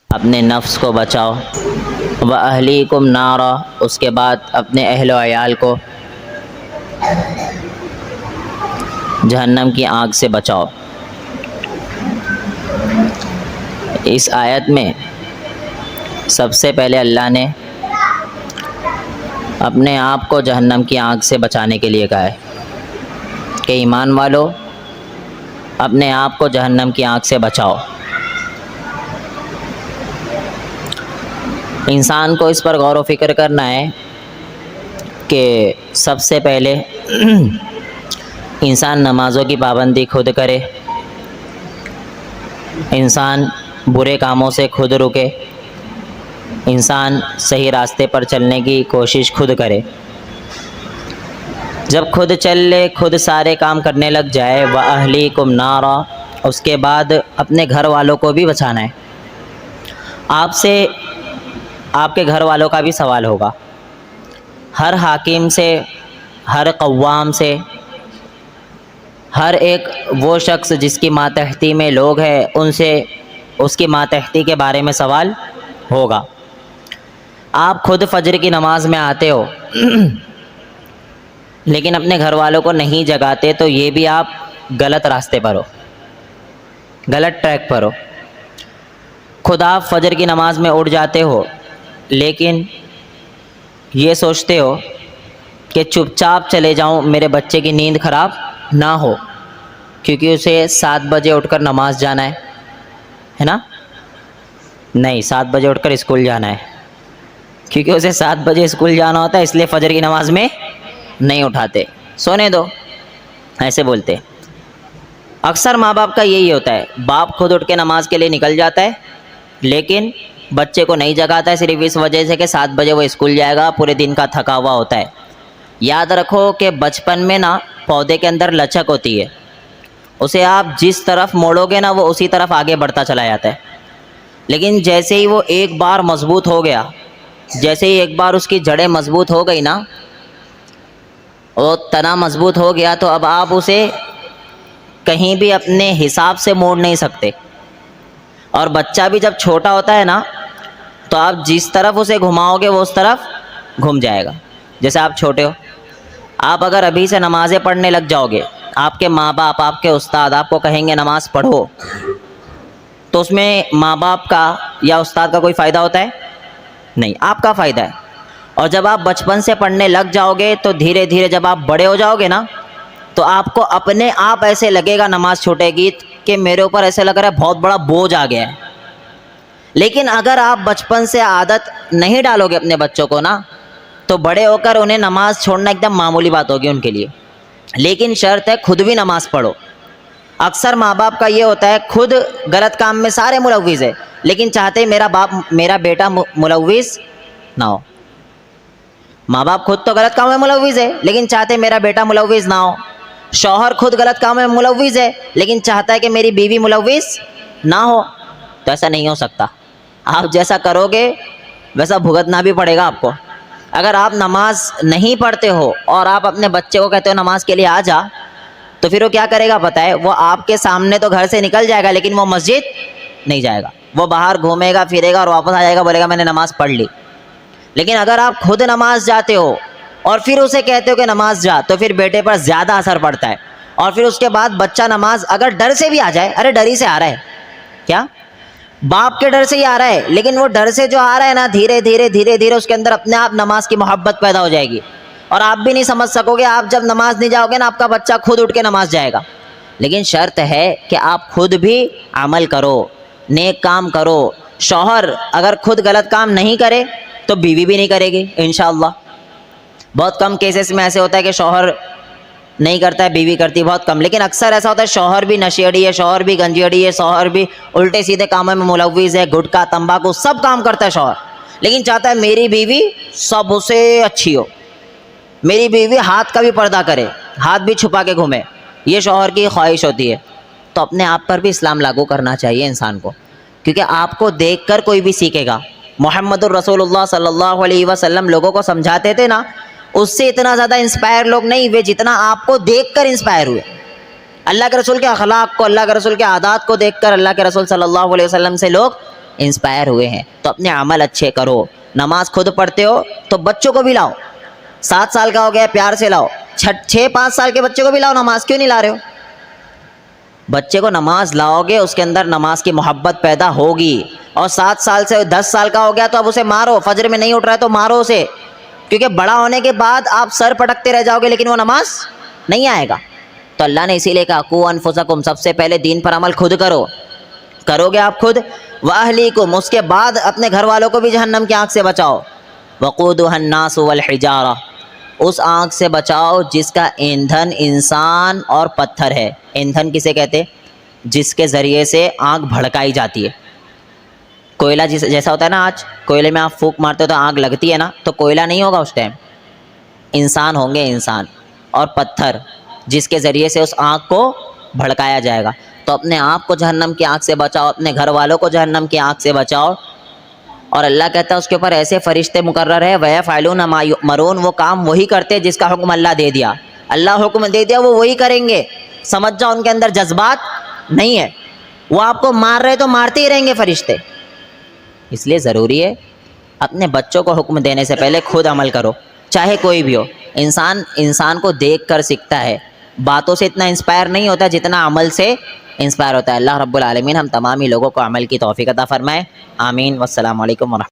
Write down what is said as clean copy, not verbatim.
اپنے نفس کو بچاؤ، وَأَهْلِيكُمْ نَارًا، اس کے بعد اپنے اہل و عیال کو جہنم کی آگ سے بچاؤ۔ اس آیت میں سب سے پہلے اللہ نے اپنے آپ کو جہنم کی آگ سے بچانے کے لیے کہا ہے کہ ایمان والو اپنے آپ کو جہنم کی آگ سے بچاؤ۔ انسان کو اس پر غور و فکر کرنا ہے کہ سب سے پہلے انسان نمازوں کی پابندی خود کرے، انسان برے کاموں سے خود رکے، انسان صحیح راستے پر چلنے کی کوشش خود کرے۔ جب خود چل لے، خود سارے کام کرنے لگ جائے، وَأَهْلِيكُمْ نَارًا، اس کے بعد اپنے گھر والوں کو بھی بچانا ہے۔ آپ سے آپ کے گھر والوں کا بھی سوال ہوگا، ہر حاکم سے، ہر قوام سے، ہر ایک وہ شخص جس کی ماتحتی میں لوگ ہیں ان سے اس کی ماتحتی کے بارے میں سوال ہوگا۔ آپ خود فجر کی نماز میں آتے ہو لیکن اپنے گھر والوں کو نہیں جگاتے، تو یہ بھی آپ غلط راستے پر ہو، غلط ٹریک پر ہو۔ خود آپ فجر کی نماز میں اٹھ جاتے ہو لیکن یہ سوچتے ہو کہ چپ چاپ چلے جاؤں، میرے بچے کی نیند خراب نہ ہو، کیونکہ اسے 7 بجے اٹھ کر نماز جانا ہے نا؟ نہیں، 7 بجے اٹھ کر اسکول جانا ہے، کیونکہ اسے 7 بجے اسکول جانا ہوتا ہے، اس لیے فجر کی نماز میں نہیں اٹھاتے، سونے دو، ایسے بولتے۔ اکثر ماں باپ کا یہی ہوتا ہے، باپ خود اٹھ کے نماز کے لیے نکل جاتا ہے لیکن بچے کو نہیں جگاتا ہے، صرف اس وجہ سے کہ 7 بجے وہ اسکول جائے گا، پورے دن کا تھکا ہوا ہوتا ہے۔ یاد رکھو کہ بچپن میں نا پودے کے اندر لچک ہوتی ہے، اسے آپ جس طرف موڑو گے نا وہ اسی طرف آگے بڑھتا چلا جاتا ہے، لیکن جیسے ہی وہ ایک بار مضبوط ہو گیا، جیسے ہی ایک بار اس کی جڑیں مضبوط ہو گئی نا، وہ تنا مضبوط ہو گیا، تو اب آپ اسے کہیں بھی اپنے حساب سے موڑ نہیں سکتے۔ اور بچہ بھی جب چھوٹا ہوتا ہے نا تو آپ جس طرف اسے گھماؤ گے وہ اس طرف گھوم جائے گا۔ جیسے آپ چھوٹے ہو، آپ اگر ابھی سے نمازیں پڑھنے لگ جاؤ گے، آپ کے ماں باپ، آپ کے استاد آپ کو کہیں گے نماز پڑھو، تو اس میں ماں باپ کا یا استاد کا کوئی فائدہ ہوتا ہے؟ نہیں، آپ کا فائدہ ہے۔ اور جب آپ بچپن سے پڑھنے لگ جاؤ گے تو دھیرے دھیرے جب آپ بڑے ہو جاؤ گے نا تو آپ کو اپنے آپ ایسے لگے گا نماز چھوٹے گی کہ میرے اوپر ایسے لگ رہا ہے بہت بڑا بوجھ آ گیا ہے۔ لیکن اگر آپ بچپن سے عادت نہیں ڈالو گے اپنے بچوں کو نا تو بڑے ہو کر انہیں نماز چھوڑنا ایک دم معمولی بات ہوگی ان کے لیے۔ لیکن شرط ہے خود بھی نماز پڑھو۔ اکثر ماں باپ کا یہ ہوتا ہے، خود غلط کام میں سارے ملوث ہے لیکن چاہتے میرا بیٹا ملوث نہ ہو۔ ماں باپ خود تو غلط کام میں ملوث ہے لیکن چاہتے میرا بیٹا ملوث نہ ہو۔ شوہر خود غلط کام میں ملوث ہے لیکن چاہتا ہے کہ میری بیوی ملوث نہ ہو۔ تو ایسا نہیں ہو سکتا، آپ جیسا کرو گے ویسا بھگتنا بھی پڑے گا آپ کو۔ اگر آپ نماز نہیں پڑھتے ہو اور آپ اپنے بچے کو کہتے ہو نماز کے لیے آ جا، تو پھر وہ کیا کرے گا پتہ ہے؟ وہ آپ کے سامنے تو گھر سے نکل جائے گا لیکن وہ مسجد نہیں جائے گا، وہ باہر گھومے گا پھرے گا اور واپس آ جائے گا، بولے گا میں نے نماز پڑھ لی۔ لیکن اگر آپ خود نماز جاتے ہو اور پھر اسے کہتے ہو کہ نماز جا، تو پھر بیٹے پر زیادہ اثر پڑتا ہے۔ اور پھر اس کے بعد بچہ نماز اگر ڈر سے بھی آ جائے، ارے ڈر ہی سے آ رہا ہے کیا؟ باپ کے ڈر سے ہی آ رہا ہے، لیکن وہ ڈر سے جو آ رہا ہے نا دھیرے دھیرے اس کے اندر اپنے آپ نماز کی محبت پیدا ہو جائے گی اور آپ بھی نہیں سمجھ سکو گے۔ آپ جب نماز نہیں جاؤ گے نا آپ کا بچہ خود اٹھ کے نماز جائے گا۔ لیکن شرط ہے کہ آپ خود بھی عمل کرو، نیک کام کرو۔ شوہر اگر خود غلط کام نہیں کرے تو بیوی بھی نہیں کرے گی انشاءاللہ۔ بہت کم کیسز میں ایسے ہوتا ہے کہ شوہر نہیں کرتا ہے بیوی کرتی، بہت کم، لیکن اکثر ایسا ہوتا ہے شوہر بھی نشیڑی ہے، شوہر بھی گنجیڑی ہے، شوہر بھی الٹے سیدھے کاموں میں ملوث ہے، گٹکا تمباکو سب کام کرتا ہے شوہر، لیکن چاہتا ہے میری بیوی سب سے اچھی ہو، میری بیوی ہاتھ کا بھی پردہ کرے، ہاتھ بھی چھپا کے گھومے، یہ شوہر کی خواہش ہوتی ہے۔ تو اپنے آپ پر بھی اسلام لاگو کرنا چاہیے انسان کو، کیونکہ آپ کو دیکھ کر کوئی بھی سیکھے گا۔ محمد الرسول اللہ صلی اللہ علیہ وسلم لوگوں کو سمجھاتے تھے نا، اس سے اتنا زیادہ انسپائر لوگ نہیں ہوئے جتنا آپ کو دیکھ کر انسپائر ہوئے۔ اللہ کے رسول کے اخلاق کو، اللہ کے رسول کے عادات کو دیکھ کر اللہ کے رسول صلی اللہ علیہ وسلم سے لوگ انسپائر ہوئے ہیں، تو اپنے عمل اچھے کرو. نماز خود پڑھتے ہو تو بچوں کو بھی لاؤ. 7 سال کا ہو گیا پیار سے لاؤ، 6-5 سال کے بچے کو بھی لاؤ. نماز کیوں نہیں لا رہے ہو؟ بچے کو نماز لاؤ گے، اس کے اندر نماز کی محبت پیدا ہوگی. اور 7 سال سے 10 سال کا ہو گیا تو اب اسے مارو، فجر میں نہیں اٹھ رہا ہے تو مارو اسے، کیونکہ بڑا ہونے کے بعد آپ سر پٹکتے رہ جاؤ گے لیکن وہ نماز نہیں آئے گا. تو اللہ نے اسی لیے کہا قوا انفسکم، سب سے پہلے دین پر عمل خود کرو. کرو گے آپ خود، واہلیکم، اس کے بعد اپنے گھر والوں کو بھی جہنم کی آگ سے بچاؤ. وقودها الناس والحجارہ، اس آگ سے بچاؤ جس کا ایندھن انسان اور پتھر ہے. ایندھن کسے کہتے؟ جس کے ذریعے سے آگ بھڑکائی جاتی ہے. کوئلہ جیسا ہوتا ہے نا، آج کوئلے میں آپ پھونک مارتے ہو تو آگ لگتی ہے نا، تو کوئلہ نہیں ہوگا اس ٹائم، انسان ہوں گے، انسان اور پتھر جس کے ذریعے سے اس آگ کو بھڑکایا جائے گا. تو اپنے آپ کو جہنم کی آگ سے بچاؤ، اپنے گھر والوں کو جہنم کی آگ سے بچاؤ. اور اللہ کہتا ہے اس کے اوپر ایسے فرشتے مقرر ہے، وَيَفْعَلُونَ مَا يُؤْمَرُونَ، وہ کام وہی کرتے جس کا حکم اللہ دے دیا. اللہ حکم دے دیا وہ وہی کریں گے. سمجھ جاؤ ان کے اندر جذبات نہیں ہے، وہ آپ کو مار رہے تو مارتے ہی رہیں گے فرشتے. اس لیے ضروری ہے اپنے بچوں کو حکم دینے سے پہلے خود عمل کرو، چاہے کوئی بھی ہو. انسان کو دیکھ کر سیکھتا ہے، باتوں سے اتنا انسپائر نہیں ہوتا جتنا عمل سے انسپائر ہوتا ہے. اللہ رب العالمین ہم تمام ہی لوگوں کو عمل کی توفیق عطا فرمائے. آمین. والسلام علیکم ورحمۃ اللہ.